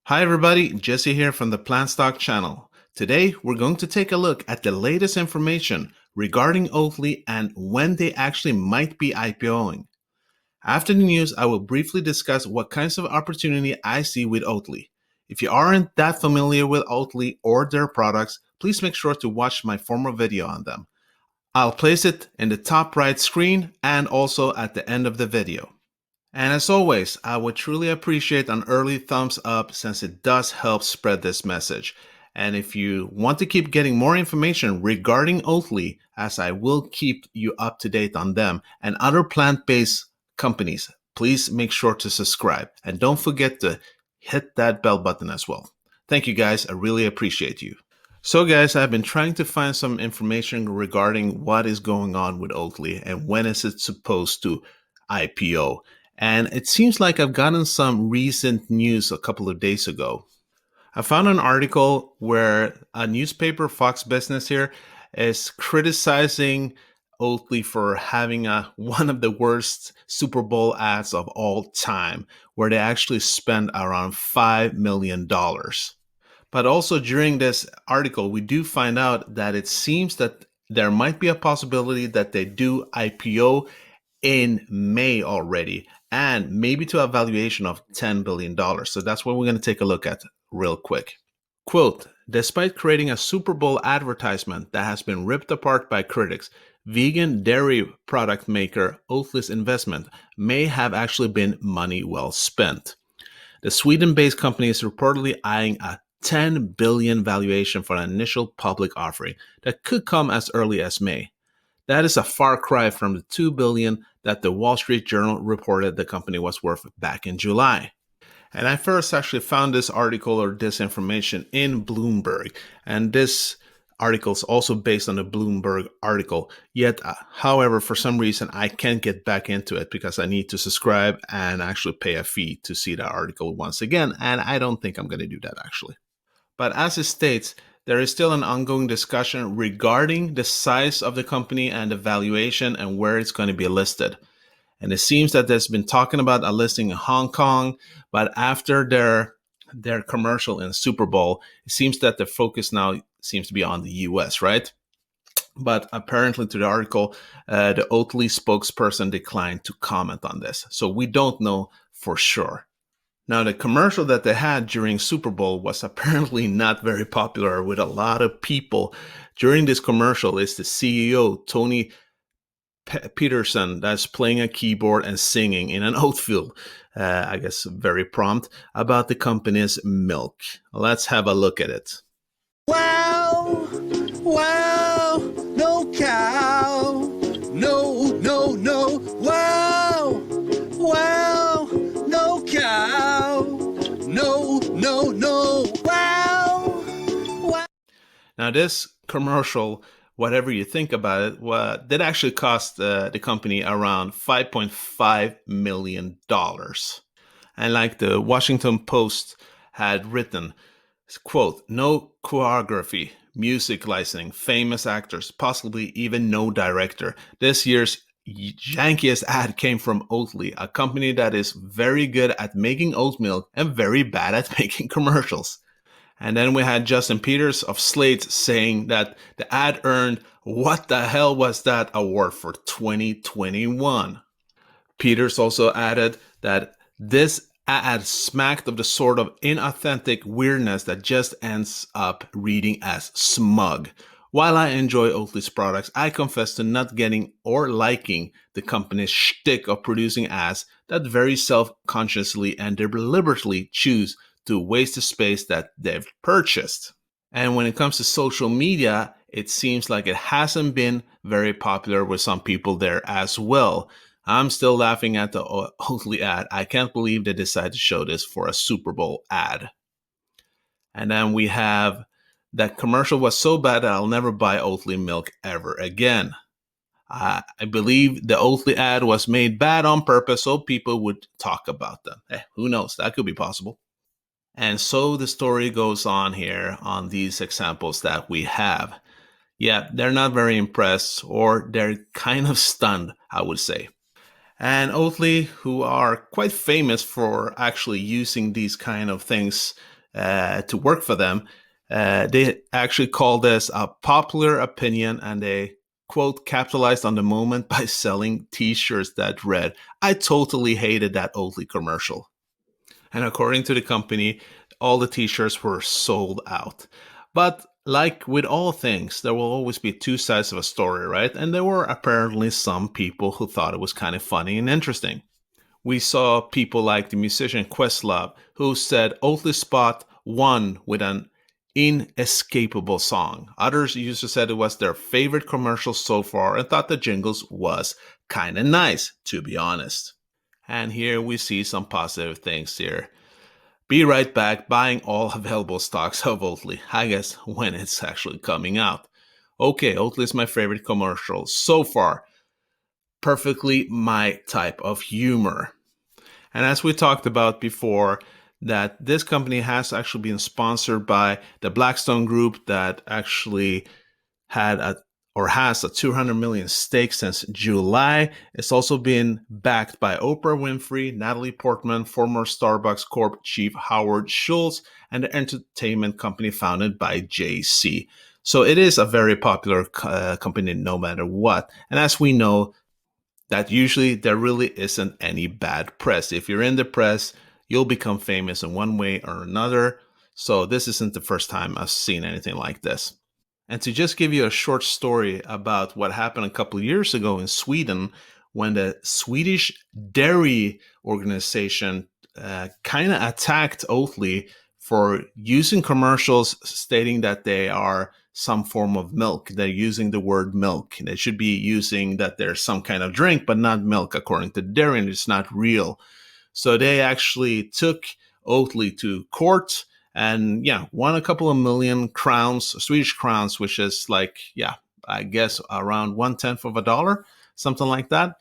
Hi everybody, Jesse here from the PlantStock channel. Today we're going to take a look at the latest information regarding Oatly and when they actually might be IPOing. After the news, I will briefly discuss what kinds of opportunity I see with Oatly. If you aren't that familiar with Oatly or their products, please make sure to watch my former video on them. I'll place it in the top right screen and also at the end of the video. And as always, I would truly appreciate an early thumbs up since it does help spread this message. And if you want to keep getting more information regarding Oatly, as I will keep you up to date on them and other plant-based companies, please make sure to subscribe. And don't forget to hit that bell button as well. Thank you guys, I really appreciate you. So guys, I've been trying to find some information regarding what is going on with Oatly and when is it supposed to IPO. And it seems like I've gotten some recent news a couple of days ago. I found an article where a newspaper, Fox Business here, is criticizing Oatly for having one of the worst Super Bowl ads of all time, where they actually spend around $5 million. But also during this article, we do find out that it seems that there might be a possibility that they do IPO in May already, and maybe to a valuation of $10 billion. So that's what we're going to take a look at real quick. Quote, despite creating a Super Bowl advertisement that has been ripped apart by critics, vegan dairy product maker Oatly's investment may have actually been money well spent. The Sweden-based company is reportedly eyeing a 10 billion valuation for an initial public offering that could come as early as May. That is a far cry from the $2 billion that the Wall Street Journal reported the company was worth back in July. And I first actually found this article or this information in Bloomberg. And this article is also based on the Bloomberg article. Yet, however, for some reason, I can't get back into it because I need to subscribe and actually pay a fee to see the article once again. And I don't think I'm going to do that actually. But as it states, there is still an ongoing discussion regarding the size of the company and the valuation and where it's going to be listed. And it seems that there's been talking about a listing in Hong Kong, but after their commercial in Super Bowl, it seems that the focus now seems to be on the US, right? But apparently to the article, the Oatly spokesperson declined to comment on this. So we don't know for sure. Now, the commercial that they had during Super Bowl was apparently not very popular with a lot of people. During this commercial is the CEO, Tony Peterson, that's playing a keyboard and singing in an oat field. I guess very prompt about the company's milk. Let's have a look at it. Wow, wow, no cow, no, wow, wow, no cow, no, wow. Now this commercial, whatever you think about it, did actually cost the company around $5.5 million. And like the Washington Post had written, quote, no choreography, music licensing, famous actors, possibly even no director. This year's jankiest ad came from Oatly, a company that is very good at making oat milk and very bad at making commercials. And then we had Justin Peters of Slate saying that the ad earned What the Hell Was That award for 2021. Peters also added that this ad smacked of the sort of inauthentic weirdness that just ends up reading as smug. While I enjoy Oatly's products, I confess to not getting or liking the company's shtick of producing ads that very self-consciously and deliberately choose to waste the space that they've purchased. And when it comes to social media, it seems like it hasn't been very popular with some people there as well. I'm still laughing at the Oatly ad. I can't believe they decided to show this for a Super Bowl ad. And then we have that commercial was so bad that I'll never buy Oatly milk ever again. I believe the Oatly ad was made bad on purpose so people would talk about them. Who knows? That could be possible. And so the story goes on here on these examples that we have. Yeah, they're not very impressed, or they're kind of stunned, I would say. And Oatly, who are quite famous for actually using these kind of things to work for them, they actually call this a popular opinion, and they quote capitalized on the moment by selling T-shirts that read, "I totally hated that Oatly commercial." And according to the company, all the T-shirts were sold out. But like with all things, there will always be two sides of a story, right? And there were apparently some people who thought it was kind of funny and interesting. We saw people like the musician Questlove, who said Oatly Spot won with an inescapable song. Others users said it was their favorite commercial so far and thought the jingles was kind of nice, to be honest. And here we see some positive things here. Be right back buying all available stocks of Oatly, I guess when it's actually coming out. Okay, Oatly is my favorite commercial so far. Perfectly my type of humor. And as we talked about before, that this company has actually been sponsored by the Blackstone Group that actually had a or has a 200 million stake since July. It's also been backed by Oprah Winfrey, Natalie Portman, former Starbucks Corp chief Howard Schultz, and the entertainment company founded by Jay-Z. So it is a very popular company no matter what. And as we know, that usually there really isn't any bad press. If you're in the press, you'll become famous in one way or another. So this isn't the first time I've seen anything like this. And to just give you a short story about what happened a couple of years ago in Sweden, when the Swedish dairy organization kind of attacked Oatly for using commercials stating that they are some form of milk. They're using the word milk. They should be using that there's some kind of drink, but not milk, according to the dairy, and it's not real. So they actually took Oatly to court and won a couple of million crowns, Swedish crowns, which is like, I guess around 1/10 of a dollar, something like that.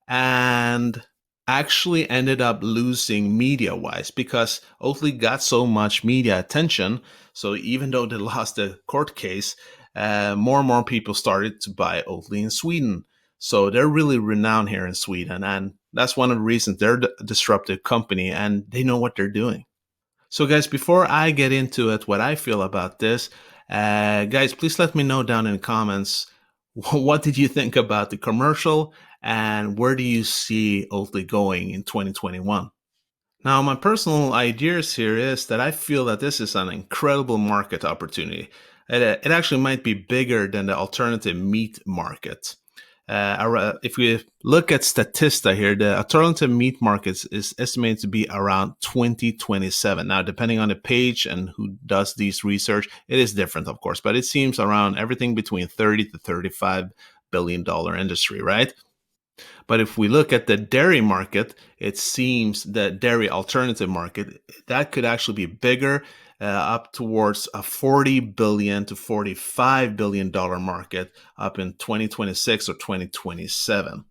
And actually ended up losing media wise because Oatly got so much media attention. So even though they lost the court case, more and more people started to buy Oatly in Sweden. So they're really renowned here in Sweden. And that's one of the reasons they're a disruptive company and they know what they're doing. So, guys, before I get into it, what I feel about this, guys, please let me know down in the comments what did you think about the commercial and where do you see Oatly going in 2021? Now, my personal ideas here is that I feel that this is an incredible market opportunity. It actually might be bigger than the alternative meat market. If we look at Statista here, the alternative meat markets is estimated to be around 2027. Now, depending on the page and who does these research, it is different, of course, but it seems around everything between 30 to 35 billion dollar industry, right? But if we look at the dairy market, it seems the dairy alternative market that could actually be bigger, up towards a 40 billion to 45 billion dollar market up in 2026 or 2027.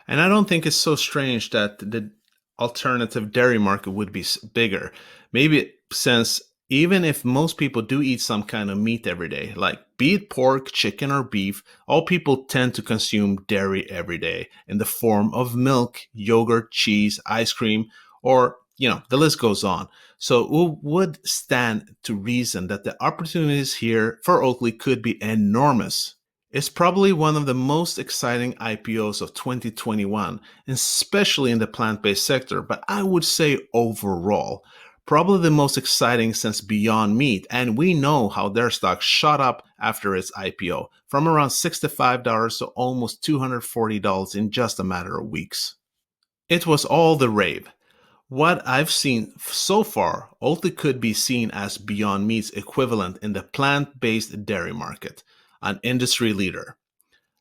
And I don't think it's so strange that the alternative dairy market would be bigger. Maybe since even if most people do eat some kind of meat every day, like be it pork, chicken, or beef, all people tend to consume dairy every day in the form of milk, yogurt, cheese, ice cream, or the list goes on. So it would stand to reason that the opportunities here for Oatly could be enormous. It's probably one of the most exciting IPOs of 2021, especially in the plant-based sector, but I would say overall, probably the most exciting since Beyond Meat, and we know how their stock shot up after its IPO, from around $65 to almost $240 in just a matter of weeks. It was all the rave. What I've seen so far, Oatly could be seen as Beyond Meat's equivalent in the plant-based dairy market, an industry leader.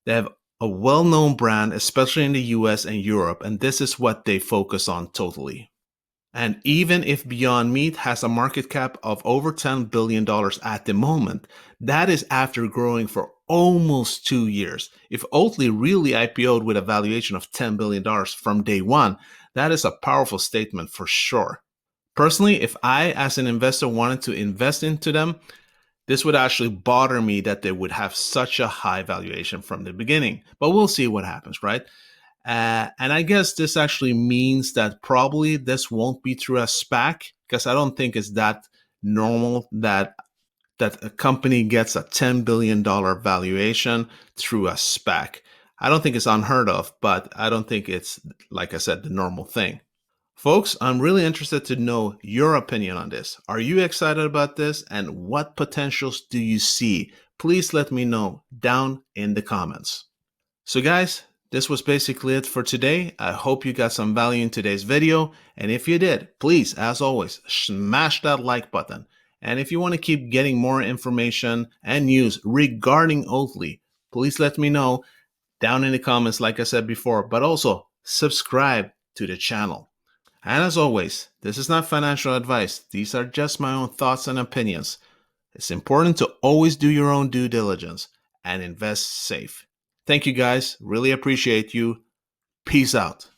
They have a well-known brand, especially in the US and Europe, and this is what they focus on totally. And even if Beyond Meat has a market cap of over $10 billion at the moment, that is after growing for almost 2 years. If Oatly really IPO'd with a valuation of $10 billion from day one, that is a powerful statement for sure. Personally, if I, as an investor, wanted to invest into them, this would actually bother me that they would have such a high valuation from the beginning. But we'll see what happens, right? And I guess this actually means that probably this won't be through a SPAC, because I don't think it's that normal that a company gets a $10 billion valuation through a SPAC. I don't think it's unheard of, but I don't think it's, like I said, the normal thing. Folks, I'm really interested to know your opinion on this. Are you excited about this, and what potentials do you see? Please let me know down in the comments. So guys, this was basically it for today. I hope you got some value in today's video. And if you did, please, as always, smash that like button. And if you want to keep getting more information and news regarding Oatly, please let me know down in the comments, like I said before, but also subscribe to the channel. And as always, this is not financial advice. These are just my own thoughts and opinions. It's important to always do your own due diligence and invest safe. Thank you guys. Really appreciate you. Peace out.